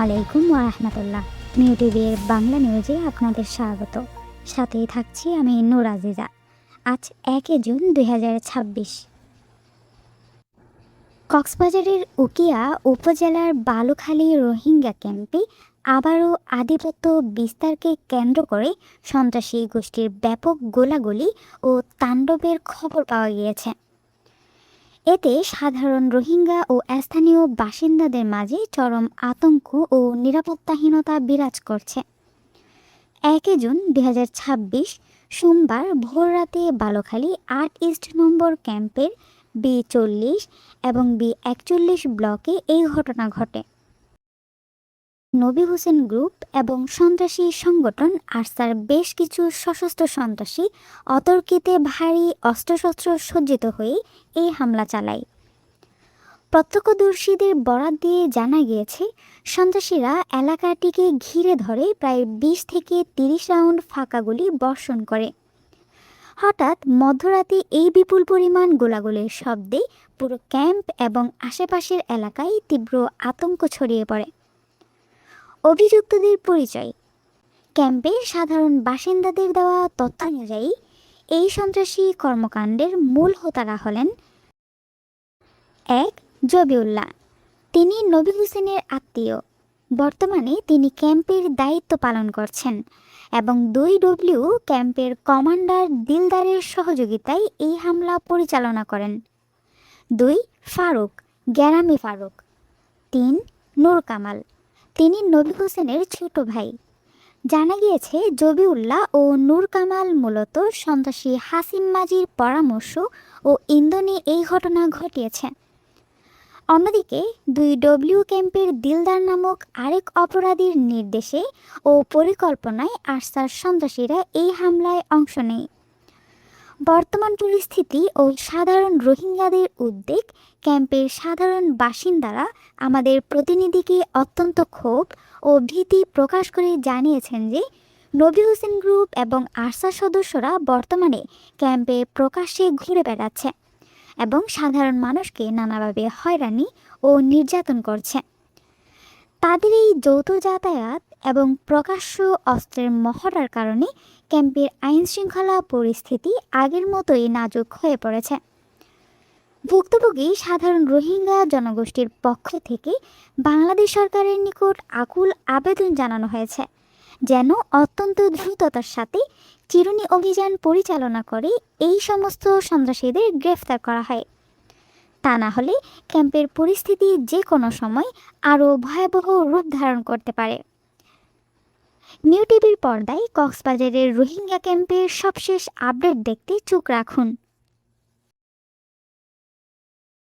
আলাইকুম ওয়া রাহমাতুল্লাহ। নিউ টিভির বাংলা নিউজে আপনাদের স্বাগত। সাথেই থাকছি আমি নূর আজিজা। আজ 1 জুন 2026। কক্সবাজারের উকিয়া উপজেলার বালুখালী রোহিঙ্গা ক্যাম্পে আবারও আধিপত্য বিস্তারকে কেন্দ্র করে সন্ত্রাসী গোষ্ঠীর ব্যাপক গোলাগুলি ও তাণ্ডবের খবর পাওয়া গিয়েছে। এতে সাধারণ রোহিঙ্গা ও স্থানীয় বাসিন্দাদের মাঝে চরম আতঙ্ক ও নিরাপত্তাহীনতা বিরাজ করছে। 1 জুন 2026 সোমবার ভোররাতে বালুখালী 8 ইস্ট নম্বর ক্যাম্পের B40 এবং B41 ব্লকে এই ঘটনা ঘটে। নবী হোসেন গ্রুপ এবং সন্ত্রাসী সংগঠন আরসার বেশ কিছু সশস্ত্র সন্ত্রাসী অতর্কিতে ভারী অস্ত্রশস্ত্র সজ্জিত হয়ে এই হামলা চালায়। প্রত্যক্ষদর্শীদের বরাত দিয়ে জানা গিয়েছে, সন্ত্রাসীরা এলাকাটিকে ঘিরে ধরে প্রায় 20 থেকে 30 রাউন্ড ফাঁকা গুলি বর্ষণ করে। হঠাৎ মধ্যরাতে এই বিপুল পরিমাণ গোলাগুলির শব্দে পুরো ক্যাম্প এবং আশেপাশের এলাকায় তীব্র আতঙ্ক ছড়িয়ে পড়ে। অভিযুক্তদের পরিচয়। ক্যাম্পের সাধারণ বাসিন্দাদের দেওয়া তথ্য অনুযায়ী এই সন্ত্রাসী কর্মকাণ্ডের মূল হোতারা হলেন 1. জবিউল্লাহ। তিনি নবী হোসেনের আত্মীয়। বর্তমানে তিনি ক্যাম্পের দায়িত্ব পালন করছেন এবং 2 ক্যাম্পের কমান্ডার দিলদারের সহযোগিতায় এই হামলা পরিচালনা করেন। 2. ফারুক, গ্যারামি ফারুক। 3. নূর কামাল। তিনি নবী হোসেনের ছোট ভাই। জানা গিয়েছে জবিউল্লাহ ও নূর কামাল মূলত সন্ত্রাসী হাসিম মাজির পরামর্শ ও ইন্ধনে এই ঘটনা ঘটিয়েছে। অন্যদিকে 2 ক্যাম্পের দিলদার নামক আরেক অপরাধীর নির্দেশে ও পরিকল্পনায় আরসার সন্ত্রাসীরা এই হামলায় অংশ নেয়। বর্তমান পরিস্থিতি ও সাধারণ রোহিঙ্গাদের উদ্বেগ। ক্যাম্পের সাধারণ বাসিন্দারা আমাদের প্রতিনিধিকে অত্যন্ত ক্ষোভ ও ভীতি প্রকাশ করে জানিয়েছেন যে নবী হোসেন গ্রুপ এবং আরসা সদস্যরা বর্তমানে ক্যাম্পে প্রকাশ্যে ঘুরে বেড়াচ্ছে এবং সাধারণ মানুষকে নানাভাবে হয়রানি ও নির্যাতন করছে। তাদের এই যৌথ যাতায়াত এবং প্রকাশ্য অস্ত্রের মহড়ার কারণে ক্যাম্পের আইনশৃঙ্খলা পরিস্থিতি আগের মতোই নাজুক হয়ে পড়েছে। ভুক্তভোগী সাধারণ রোহিঙ্গা জনগোষ্ঠীর পক্ষ থেকে বাংলাদেশ সরকারের নিকট আকুল আবেদন জানানো হয়েছে যেন অত্যন্ত দ্রুততার সাথে চিরুনি অভিযান পরিচালনা করে এই সমস্ত সন্ত্রাসীদের গ্রেফতার করা হয়। তা না হলে ক্যাম্পের পরিস্থিতি যে কোনো সময় আরও ভয়াবহ রূপ ধারণ করতে পারে। নিউ টিভির পর্দায় কক্সবাজারের রোহিঙ্গা ক্যাম্পের সবশেষ আপডেট দেখতে চোখ রাখুন।